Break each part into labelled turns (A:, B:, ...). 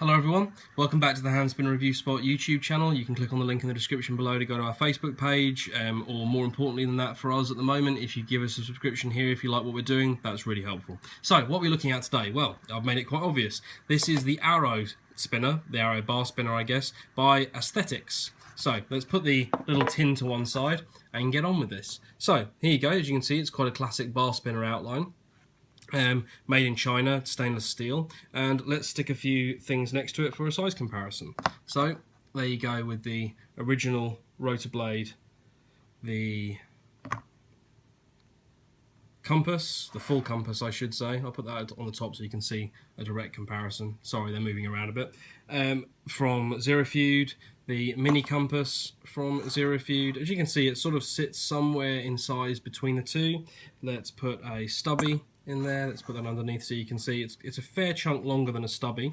A: Hello everyone, welcome back to the Hand Spinner Review Spot YouTube channel. You can click on the link in the description below to go to our Facebook page, or more importantly than that for us at the moment, if you give us a subscription here if you like what we're doing, that's really helpful. So, what are we looking at today? Well, I've made it quite obvious. This is the Arrow spinner, the Arrow bar spinner I guess, by Aesthetics. So, let's put the little tin to one side and get on with this. So, here you go, as you can see it's quite a classic bar spinner outline. Made in China, stainless steel, and let's stick a few things next to it for a size comparison. So there you go with the original rotor blade, the compass, the full compass I should say. I'll put that on the top so you can see a direct comparison. Sorry, they're moving around a bit. From Zerofude, the mini compass from Zerofude. As you can see, it sort of sits somewhere in size between the two. Let's put a stubby in there. Let's put that underneath so you can see it's a fair chunk longer than a stubby.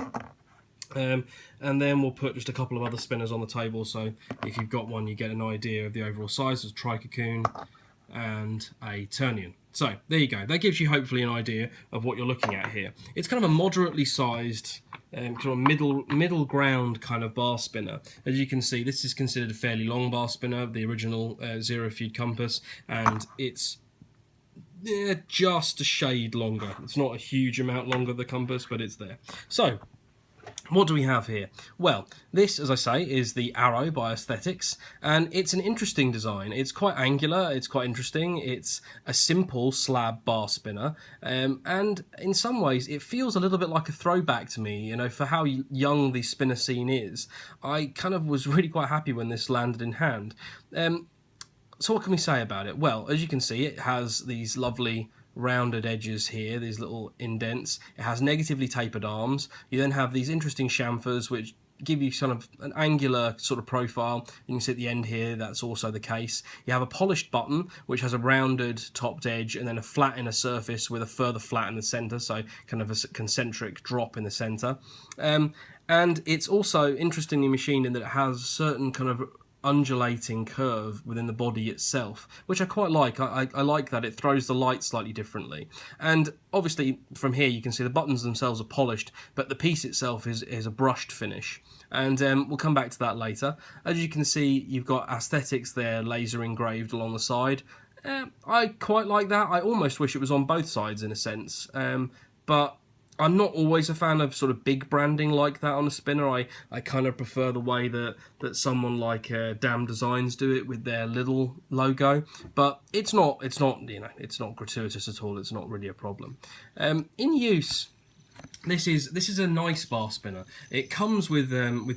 A: And then we'll put just a couple of other spinners on the table, so if you've got one you get an idea of the overall size. There's a Tri-Cocoon and a Turnian. So there you go, that gives you hopefully an idea of what you're looking at here. It's kind of a moderately sized kind of middle ground kind of bar spinner. As you can see, this is considered a fairly long bar spinner, the original Zerofude compass, and it's just a shade longer. It's not a huge amount longer, the compass, but it's there. So, what do we have here? Well, this, as I say, is the Arrow by Aesthetics, and it's an interesting design. It's quite angular, it's quite interesting, it's a simple slab bar spinner, and in some ways it feels a little bit like a throwback to me, you know, for how young the spinner scene is. I kind of was really quite happy when this landed in hand. So what can we say about it? Well, as you can see, it has these lovely rounded edges here, these little indents. It has negatively tapered arms. You then have these interesting chamfers which give you sort of an angular sort of profile. You can see at the end here that's also the case. You have a polished button which has a rounded topped edge and then a flat inner surface with a further flat in the centre, so kind of a concentric drop in the centre. And it's also interestingly machined in that it has certain kind of undulating curve within the body itself, which I quite like. I like that it throws the light slightly differently. And obviously from here you can see the buttons themselves are polished, but the piece itself is a brushed finish. And we'll come back to that later. As you can see, you've got Aesthetics there laser engraved along the side. I quite like that. I almost wish it was on both sides in a sense, but I'm not always a fan of sort of big branding like that on a spinner. I kind of prefer the way that someone like Damn Designs do it with their little logo. But it's not you know, it's not gratuitous at all. It's not really a problem. In use, this is a nice bar spinner. It comes with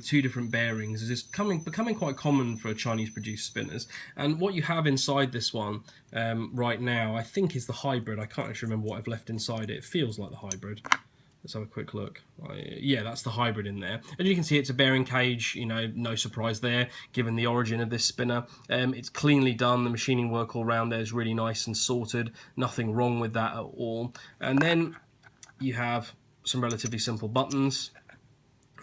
A: two different bearings. It's becoming quite common for Chinese produced spinners. And what you have inside this one right now, I think, is the hybrid. I can't actually remember what I've left inside it. It feels like the hybrid. Let's have a quick look. Yeah, that's the hybrid in there. And you can see it's a bearing cage, you know, no surprise there, given the origin of this spinner. It's cleanly done. The machining work all around there is really nice and sorted. Nothing wrong with that at all. And then you have some relatively simple buttons.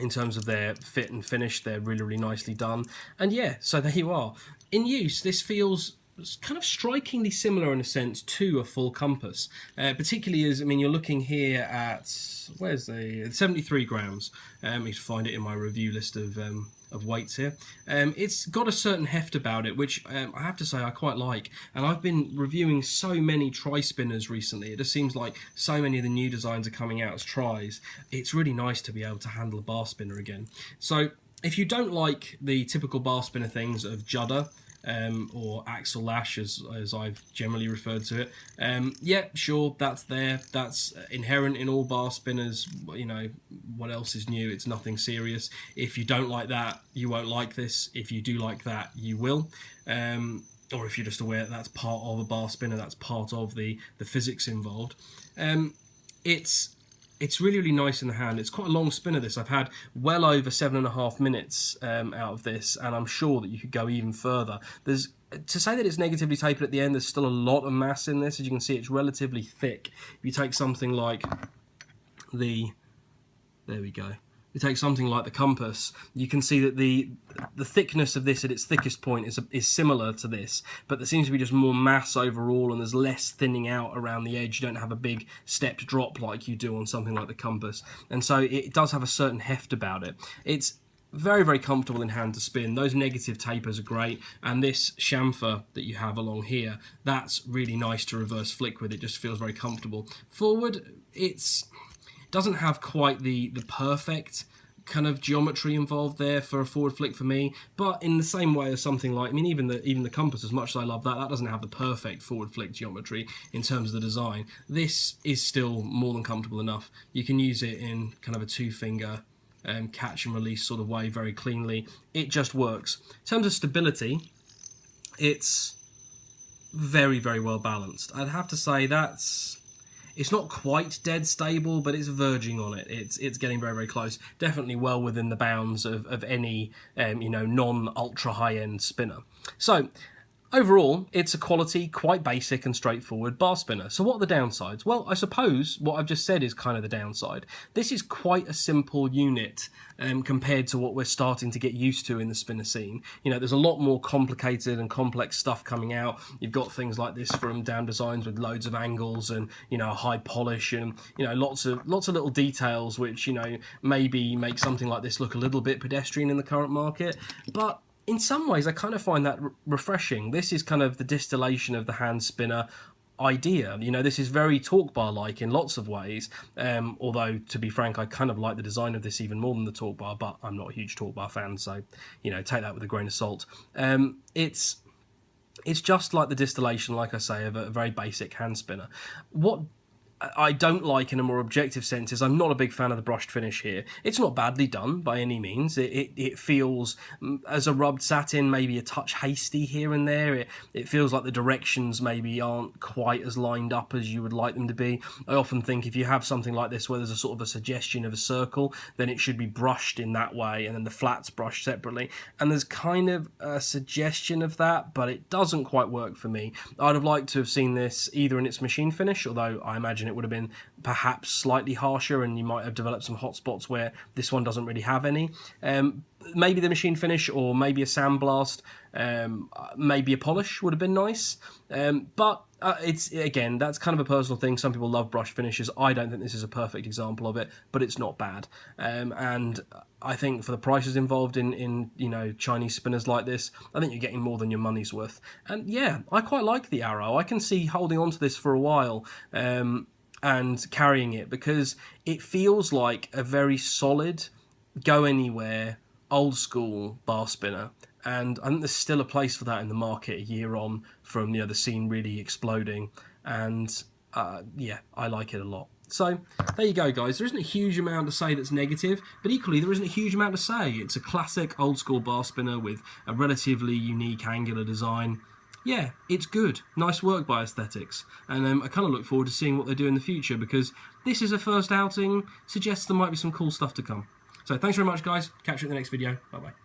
A: In terms of their fit and finish, they're really, really nicely done. And yeah, so there you are. In use, this feels kind of strikingly similar in a sense to a full compass, particularly as, I mean, you're looking here at, where's the 73 grams. You can find it in my review list of weights here. It's got a certain heft about it, which I have to say I quite like. And I've been reviewing so many tri-spinners recently. It just seems like so many of the new designs are coming out as tries. It's really nice to be able to handle a bar spinner again. So if you don't like the typical bar spinner things of judder, or axle lash as I've generally referred to it, yeah, sure, that's there, that's inherent in all bar spinners. You know, what else is new? It's nothing serious. If you don't like that, you won't like this. If you do like that, you will. Or if you're just aware that that's part of a bar spinner, that's part of the physics involved. It's really, really nice in the hand. It's quite a long spinner, this. I've had well over 7.5 minutes out of this, and I'm sure that you could go even further. To say that it's negatively tapered at the end, there's still a lot of mass in this. As you can see, it's relatively thick. If you take something like there we go, you take something like the compass, you can see that the thickness of this at its thickest point is similar to this, but there seems to be just more mass overall, and there's less thinning out around the edge. You don't have a big stepped drop like you do on something like the compass, and so it does have a certain heft about it. It's very, very comfortable in hand to spin. Those negative tapers are great, and this chamfer that you have along here, that's really nice to reverse flick with. It just feels very comfortable. Forward, it doesn't have quite the perfect kind of geometry involved there for a forward flick for me, but in the same way as something like, I mean, even the compass, as much as I love that, that doesn't have the perfect forward flick geometry in terms of the design. This is still more than comfortable enough. You can use it in kind of a two-finger catch and release sort of way very cleanly. It just works. In terms of stability, it's very, very well balanced. I'd have to say it's not quite dead stable, but it's verging on it. It's getting very, very close. Definitely well within the bounds of any non-ultra high-end spinner. So overall, it's a quality, quite basic and straightforward bar spinner. So what are the downsides? Well, I suppose what I've just said is kind of the downside. This is quite a simple unit compared to what we're starting to get used to in the spinner scene. You know, there's a lot more complicated and complex stuff coming out. You've got things like this from Down Designs with loads of angles and, high polish and, lots of little details which, maybe make something like this look a little bit pedestrian in the current market. But in some ways, I kind of find that refreshing. This is kind of the distillation of the hand spinner idea. This is very talk bar-like in lots of ways, although, to be frank, I kind of like the design of this even more than the talk bar, but I'm not a huge talk bar fan, so, take that with a grain of salt. It's just like the distillation, like I say, of a very basic hand spinner. What I don't like in a more objective sense is I'm not a big fan of the brushed finish here. It's not badly done by any means. It feels, as a rubbed satin, maybe a touch hasty here and there. It feels like the directions maybe aren't quite as lined up as you would like them to be. I often think if you have something like this where there's a sort of a suggestion of a circle, then it should be brushed in that way, and then the flats brushed separately. And there's kind of a suggestion of that, but it doesn't quite work for me. I'd have liked to have seen this either in its machine finish, although I imagine it would have been perhaps slightly harsher and you might have developed some hot spots where this one doesn't really have any. Maybe the machine finish, or maybe a sandblast, maybe a polish would have been nice. But it's, again, that's kind of a personal thing. Some people love brush finishes. I don't think this is a perfect example of it, but it's not bad. And I think for the prices involved in Chinese spinners like this, I think you're getting more than your money's worth. And yeah, I quite like the Arrow. I can see holding on to this for a while and carrying it, because it feels like a very solid, go anywhere, old school bar spinner. And I think there's still a place for that in the market a year on from the scene really exploding. And yeah, I like it a lot. So there you go, guys. There isn't a huge amount to say that's negative, but equally there isn't a huge amount to say. It's a classic old school bar spinner with a relatively unique angular design. Yeah, it's good. Nice work by Aesthetics. And I kind of look forward to seeing what they do in the future, because this is a first outing, suggests there might be some cool stuff to come. So thanks very much, guys. Catch you in the next video. Bye-bye.